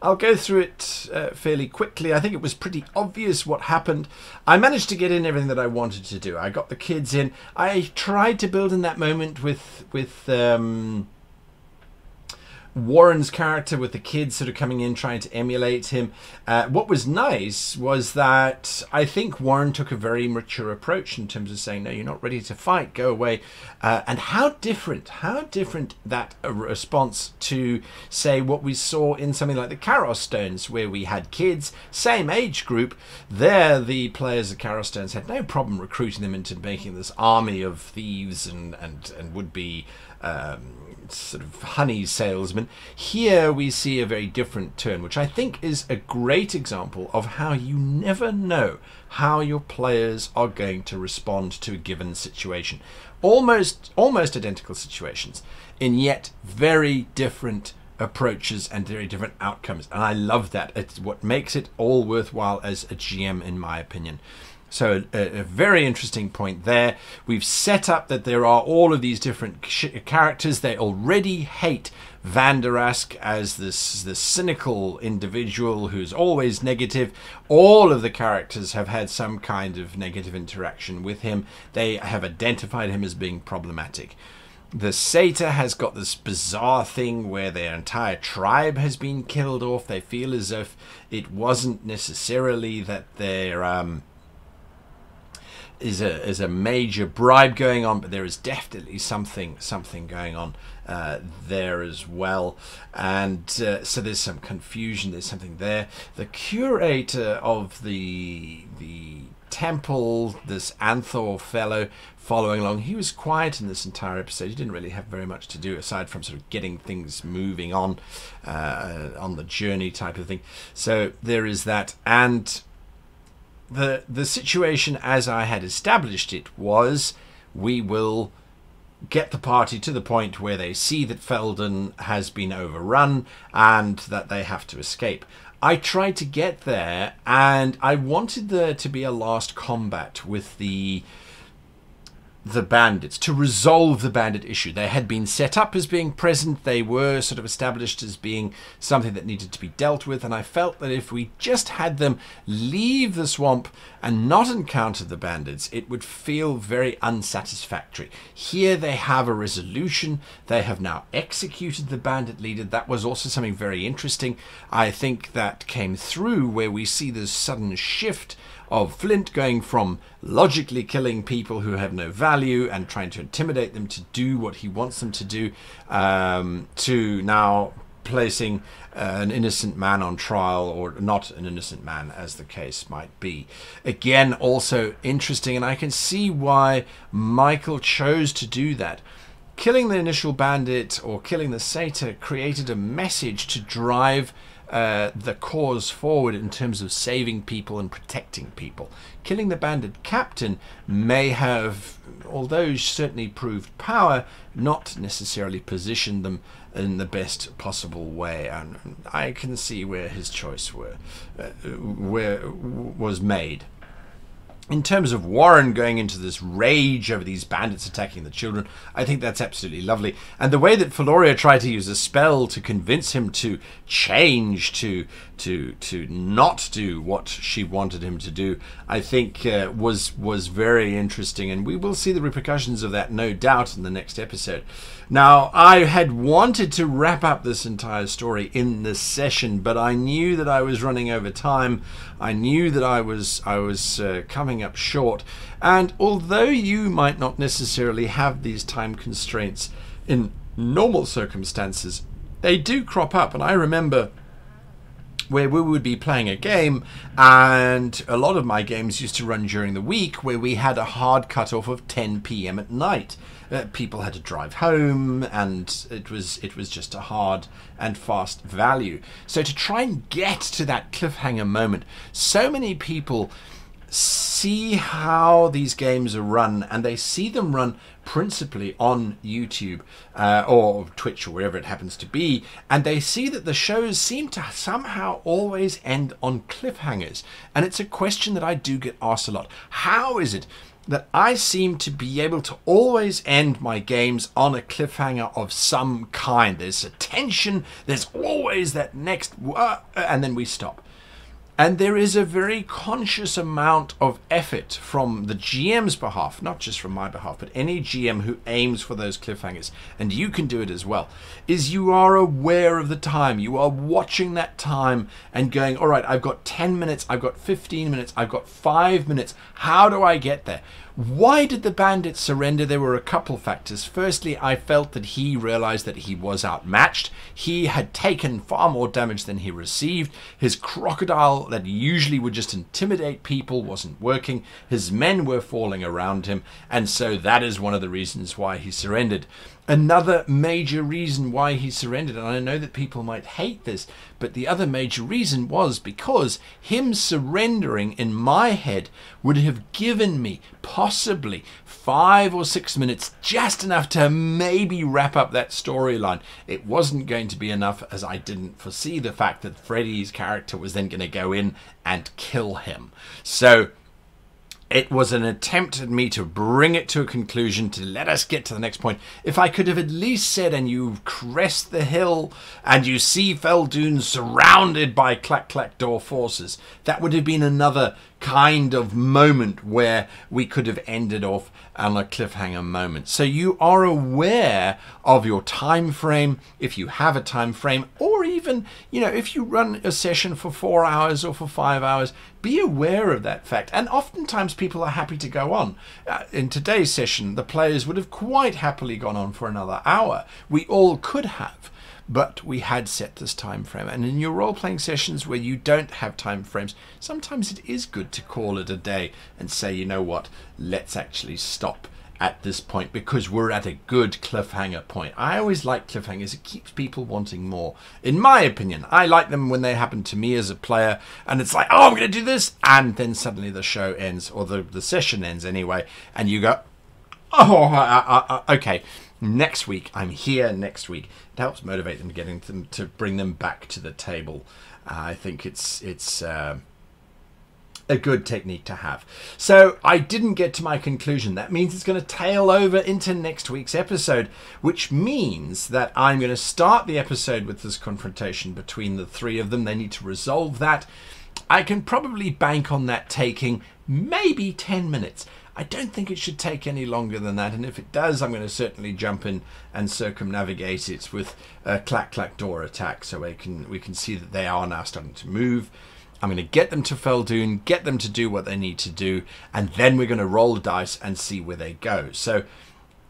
I'll go through it fairly quickly. I think it was pretty obvious what happened. I managed to get in everything that I wanted to do. I got the kids in. I tried to build in that moment with Warren's character, with the kids sort of coming in trying to emulate him. What was nice was that I think Warren took a very mature approach in terms of saying, no, you're not ready to fight, go away. And how different that a response to, say, what we saw in something like the Carol Stones, where we had kids, same age group. There, the players of Carol Stones had no problem recruiting them into making this army of thieves and would-be sort of honey salesman. Here we see a very different turn, which I think is a great example of how you never know how your players are going to respond to a given situation. Almost identical situations, and yet very different approaches and very different outcomes. And I love that. It's what makes it all worthwhile as a GM, in my opinion. So a very interesting point there. We've set up that there are all of these different characters. They already hate Van der Ask as this cynical individual who's always negative. All of the characters have had some kind of negative interaction with him. They have identified him as being problematic. The Satyr has got this bizarre thing where their entire tribe has been killed off. They feel as if it wasn't necessarily that they're is a major bribe going on, but there is definitely something going on there as well. And so there's some confusion, there's something there. The curator of the temple, this Anthor fellow, following along, he was quiet in this entire episode. He didn't really have very much to do aside from sort of getting things moving on the journey type of thing. So there is that. And the situation as I had established it was, we will get the party to the point where they see that Felden has been overrun and that they have to escape. I tried to get there, and I wanted there to be a last combat with the bandits, to resolve the bandit issue. They had been set up as being present. They were sort of established as being something that needed to be dealt with, and I felt that if we just had them leave the swamp and not encounter the bandits, it would feel very unsatisfactory. Here they have a resolution. They have now executed the bandit leader. That was also something very interesting. I think that came through, where we see this sudden shift of Flint going from logically killing people who have no value and trying to intimidate them to do what he wants them to do, to now placing an innocent man on trial, or not an innocent man, as the case might be. Again, also interesting, and I can see why Michael chose to do that. Killing the initial bandit, or killing the Satyr, created a message to drive the cause forward in terms of saving people and protecting people. Killing the bandit captain may have, although certainly proved power, not necessarily positioned them in the best possible way, and I can see where his choice was made. In terms of Warren going into this rage over these bandits attacking the children, I think that's absolutely lovely. And the way that Feloria tried to use a spell to convince him to change, to not do what she wanted him to do, I think was very interesting. And we will see the repercussions of that, no doubt, in the next episode. Now, I had wanted to wrap up this entire story in this session, but I knew that I was running over time. I knew that I was coming up short. And although you might not necessarily have these time constraints in normal circumstances, they do crop up. And I remember where we would be playing a game, and a lot of my games used to run during the week, where we had a hard cutoff of 10 p.m. at night. People had to drive home, and it was just a hard and fast value. So to try and get to that cliffhanger moment, so many people see how these games are run, and they see them run principally on YouTube or Twitch or wherever it happens to be, and they see that the shows seem to somehow always end on cliffhangers. And it's a question that I do get asked a lot. How is it that I seem to be able to always end my games on a cliffhanger of some kind. There's a tension, there's always that next, and then we stop. And there is a very conscious amount of effort from the GM's behalf, not just from my behalf, but any GM who aims for those cliffhangers, and you can do it as well, is you are aware of the time. You are watching that time and going, all right, I've got 10 minutes, I've got 15 minutes, I've got 5 minutes. How do I get there? Why did the bandit surrender? There were a couple factors. Firstly, I felt that he realized that he was outmatched. He had taken far more damage than he received. His crocodile that usually would just intimidate people wasn't working. His men were falling around him. And so that is one of the reasons why he surrendered. Another major reason why he surrendered, and I know that people might hate this, but the other major reason was because him surrendering in my head would have given me possibly 5 or 6 minutes, just enough to maybe wrap up that storyline. It wasn't going to be enough, as I didn't foresee the fact that Freddy's character was then going to go in and kill him. So it was an attempt at me to bring it to a conclusion, to let us get to the next point. If I could have at least said, and you crest the hill and you see Feldun surrounded by Clack Clack Door forces, that would have been another kind of moment where we could have ended off on a cliffhanger moment. So you are aware of your time frame, if you have a time frame, or even, you know, if you run a session for 4 hours or for 5 hours, be aware of that fact. And oftentimes people are happy to go on. In today's session, the players would have quite happily gone on for another hour. We all could have, but we had set this time frame. And in your role-playing sessions where you don't have time frames, sometimes it is good to call it a day and say, you know what, let's actually stop at this point because we're at a good cliffhanger point. I always like cliffhangers. It keeps people wanting more. In my opinion, I like them when they happen to me as a player and it's like, oh, I'm going to do this. And then suddenly the show ends, or the session ends anyway. And you go, oh, okay. Next week, I'm here next week. It helps motivate them, getting them to bring them back to the table. I think it's a good technique to have. So I didn't get to my conclusion. That means it's going to tail over into next week's episode, which means that I'm going to start the episode with this confrontation between the three of them. They need to resolve that. I can probably bank on that taking maybe 10 minutes. I don't think it should take any longer than that, and if it does, I'm going to certainly jump in and circumnavigate it with a Clack Clack Door attack, so we can see that they are now starting to move. I'm going to get them to Feldun, get them to do what they need to do, and then we're going to roll the dice and see where they go. So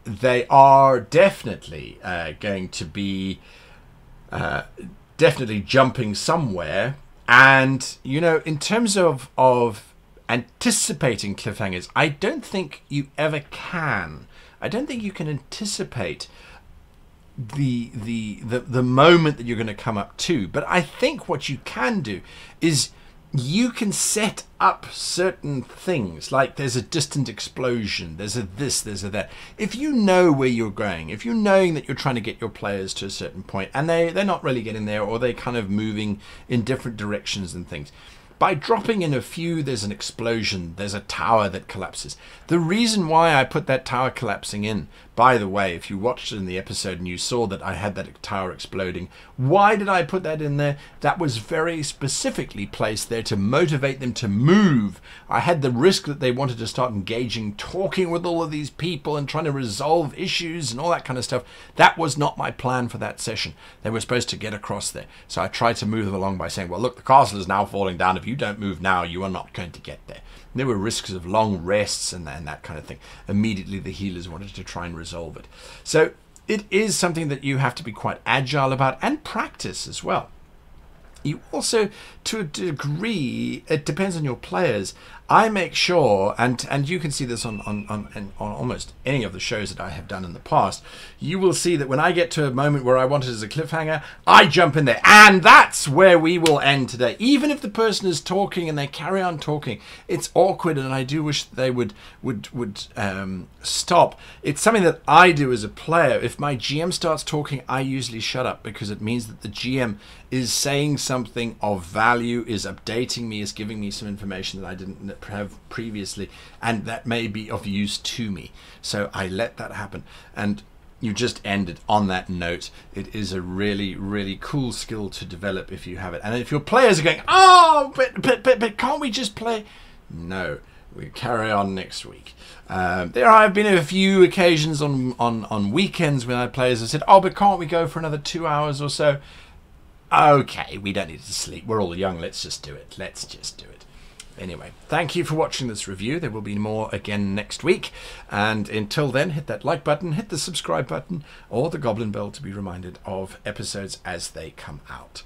they are definitely going to be definitely jumping somewhere, and you know, in terms of anticipating cliffhangers, I don't think you ever can. I don't think you can anticipate the moment that you're going to come up to. But I think what you can do is you can set up certain things, like there's a distant explosion, there's a this, there's a that. If you know where you're going, if you're knowing that you're trying to get your players to a certain point and they're not really getting there, or they're kind of moving in different directions and things, by dropping in a few, there's an explosion, there's a tower that collapses. The reason why I put that tower collapsing in, by the way, if you watched it in the episode and you saw that I had that tower exploding, why did I put that in there? That was very specifically placed there to motivate them to move. I had the risk that they wanted to start engaging, talking with all of these people and trying to resolve issues and all that kind of stuff. That was not my plan for that session. They were supposed to get across there. So I tried to move them along by saying, well, look, the castle is now falling down. If you don't move now, you are not going to get there. There were risks of long rests and that kind of thing. Immediately the healers wanted to try and resolve it. So it is something that you have to be quite agile about and practice as well. You also, to a degree, it depends on your players. I make sure, and you can see this on almost any of the shows that I have done in the past, you will see that when I get to a moment where I want it as a cliffhanger, I jump in there. And that's where we will end today. Even if the person is talking and they carry on talking, it's awkward, and I do wish that they would stop. It's something that I do as a player. If my GM starts talking, I usually shut up, because it means that the GM is saying something of value, is updating me, is giving me some information that I didn't have previously, and that may be of use to me. So I let that happen. And you just ended on that note. It is a really, really cool skill to develop if you have it. And if your players are going, oh, but can't we just play? No, we carry on next week. There have been a few occasions on weekends when our players have said, oh, but can't we go for another 2 hours or so? Okay, we don't need to sleep. We're all young. Let's just do it. Let's just do it. Anyway, thank you for watching this review. There will be more again next week. And until then, hit that like button, hit the subscribe button, or the goblin bell to be reminded of episodes as they come out.